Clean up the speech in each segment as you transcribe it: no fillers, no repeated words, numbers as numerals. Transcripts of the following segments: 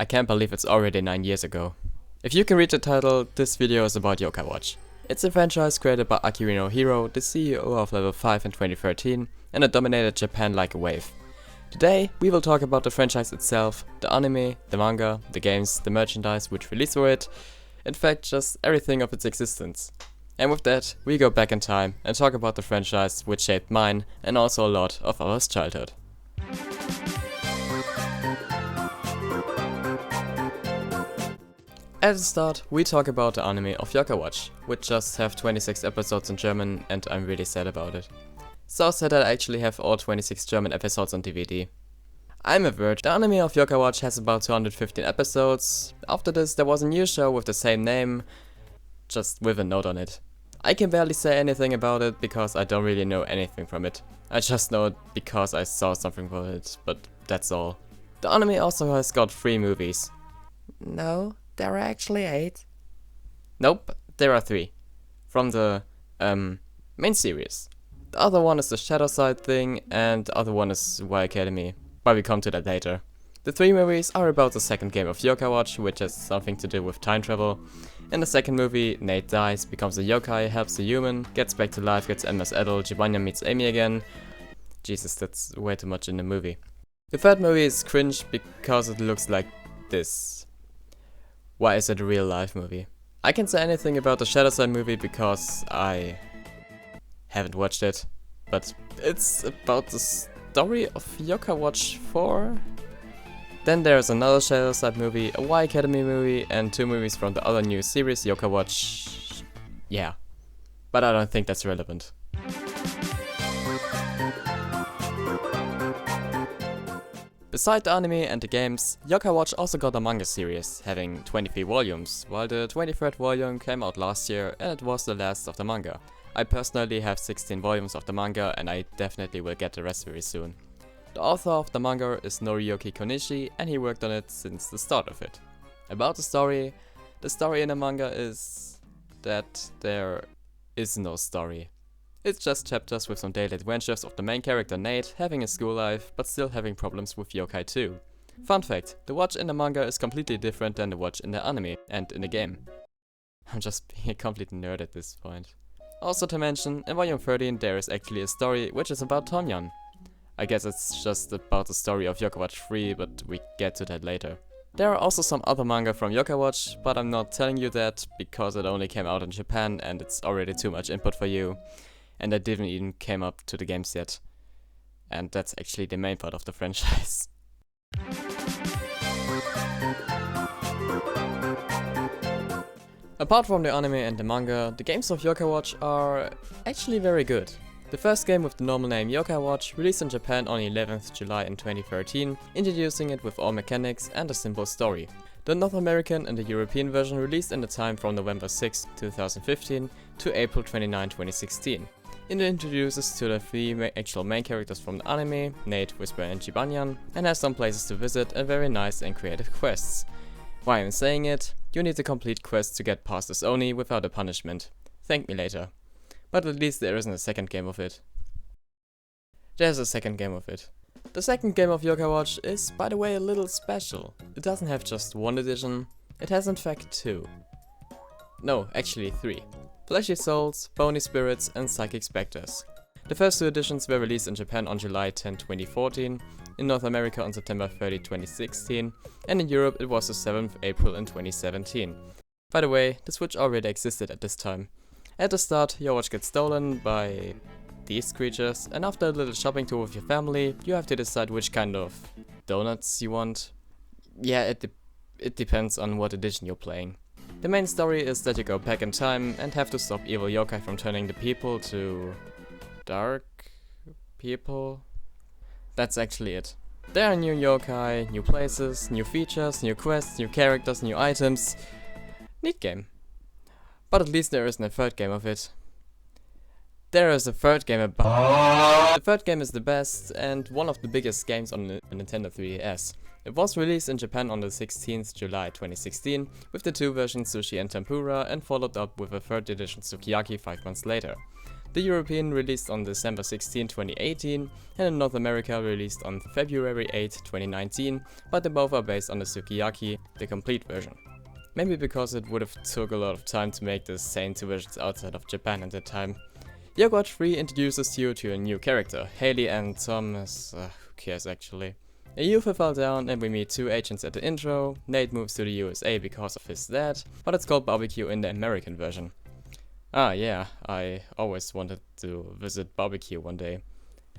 I can't believe it's already 9 years ago. If you can read the title, this video is about Yokai Watch. It's a franchise created by Akihiro Hiro, the CEO of Level 5 in 2013, and it dominated Japan like a wave. Today, we will talk about the franchise itself, the anime, the manga, the games, the merchandise which released for it, in fact just everything of its existence. And with that, we go back in time and talk about the franchise which shaped mine and also a lot of our childhood. At the start, we talk about the anime of Yokai Watch, which just have 26 episodes in German, and I'm really sad about it. So sad that I actually have all 26 German episodes on DVD. I'm a virgin. The anime of Yokai Watch has about 215 episodes. After this, there was a new show with the same name, just with a note on it. I can barely say anything about it because I don't really know anything from it. I just know it because I saw something from it, but that's all. The anime also has got 3 movies. No, there are actually 8. Nope, there are 3. From the main series. The other one is the Shadow Side thing, and the other one is Y Academy, but we come to that later. The 3 movies are about the second game of Yokai Watch, which has something to do with time travel. In the second movie, Nate dies, becomes a yokai, helps a human, gets back to life, gets MS Adult, Jibinyan meets Amy again. Jesus, that's way too much in the movie. The third movie is cringe because it looks like this. Why is it a real life movie? I can't say anything about the Shadow Side movie because I haven't watched it, but it's about the story of Yokai Watch 4. Then there's another Shadow Side movie, a Y Academy movie, and 2 movies from the other new series, Yokai Watch. Yeah, but I don't think that's relevant. Beside the anime and the games, Yokai Watch also got a manga series, having 23 volumes, while the 23rd volume came out last year and it was the last of the manga. I personally have 16 volumes of the manga and I definitely will get the rest very soon. The author of the manga is Noriyuki Konishi and he worked on it since the start of it. About the story in the manga is that there is no story. It's just chapters with some daily adventures of the main character Nate having a school life but still having problems with yokai too. Fun fact, the watch in the manga is completely different than the watch in the anime and in the game. I'm just being a complete nerd at this point. Also to mention, in volume 13 there is actually a story which is about Tomyan. I guess it's just about the story of Yokai Watch 3, but we get to that later. There are also some other manga from Yokai Watch, but I'm not telling you that because it only came out in Japan and it's already too much input for you. And I didn't even came up to the games yet. And that's actually the main part of the franchise. Apart from the anime and the manga, the games of Yokai Watch are actually very good. The first game with the normal name Yokai Watch released in Japan on 11th July in 2013, introducing it with all mechanics and a simple story. The North American and the European version released in the time from November 6, 2015 to April 29, 2016. It introduces to the 3 actual main characters from the anime, Nate, Whisper and Jibinyan, and has some places to visit and very nice and creative quests. Why I'm saying it? You need to complete quests to get past this Oni without a punishment. Thank me later. But at least there isn't a second game of it. There's a second game of it. The second game of Yokai Watch is, by the way, a little special. It doesn't have just 1 edition, it has in fact 2. No, actually 3. Fleshy Souls, Bony Spirits and Psychic Spectres. The first 2 editions were released in Japan on July 10, 2014, in North America on September 30, 2016, and in Europe it was the 7th April in 2017. By the way, the Switch already existed at this time. At the start, your watch gets stolen by these creatures, and after a little shopping tour with your family, you have to decide which kind of donuts you want. Yeah, it depends on what edition you're playing. The main story is that you go back in time and have to stop evil yokai from turning the people to dark people. That's actually it. There are new yokai, new places, new features, new quests, new characters, new items. Neat game. But at least there isn't a third game of it. There is a third game about. The third game is the best and one of the biggest games on the Nintendo 3DS. It was released in Japan on the 16th July 2016 with the 2 versions Sushi and Tempura and followed up with a 3rd edition Sukiyaki 5 months later. The European released on December 16, 2018, and in North America released on February 8, 2019, but they both are based on the Sukiyaki, the complete version. Maybe because it would have took a lot of time to make the same two versions outside of Japan at that time. Yokai Watch 3 introduces you to a new character, Haley and Thomas, who cares actually. A UFO fell down and we meet two agents at the intro. Nate moves to the USA because of his dad, but it's called barbecue in the American version. Ah yeah, I always wanted to visit barbecue one day.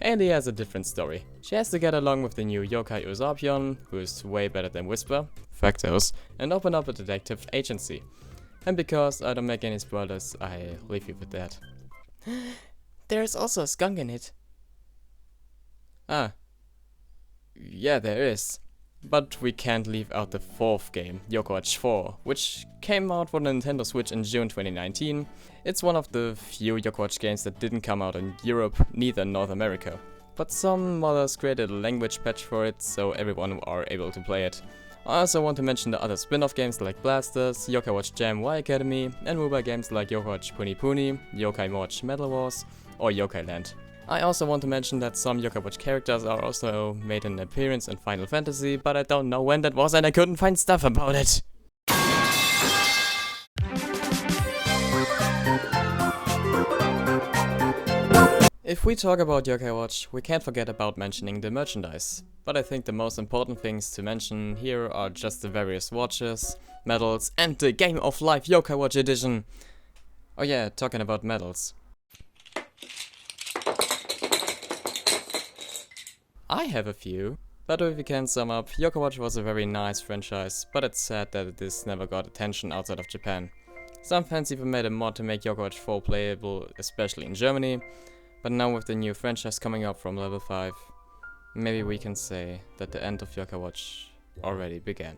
Haley has a different story. She has to get along with the new yokai Usopion, who is way better than Whisper, Factos, and open up a detective agency. And because I don't make any spoilers, I leave you with that. There's also a skunk in it. Ah. Yeah, there is. But we can't leave out the fourth game, Yokai Watch 4, which came out for the Nintendo Switch in June 2019. It's one of the few Yokai Watch games that didn't come out in Europe, neither North America. But some modders created a language patch for it, so everyone are able to play it. I also want to mention the other spin-off games like Blasters, Yokai Watch Jam Y Academy, and mobile games like Yokai Watch Puni Puni, Yokai Watch Metal Wars, or Yokai Land. I also want to mention that some Yokai Watch characters are also made an appearance in Final Fantasy, but I don't know when that was and I couldn't find stuff about it. If we talk about Yokai Watch, we can't forget about mentioning the merchandise. But I think the most important things to mention here are just the various watches, medals, and the Game of Life Yokai Watch edition. Oh yeah, talking about medals. I have a few, but if we can sum up, Yokai Watch was a very nice franchise, but it's sad that this never got attention outside of Japan. Some fans even made a mod to make Yokai Watch 4 playable, especially in Germany, but now with the new franchise coming up from level 5, maybe we can say that the end of Yokai Watch already began.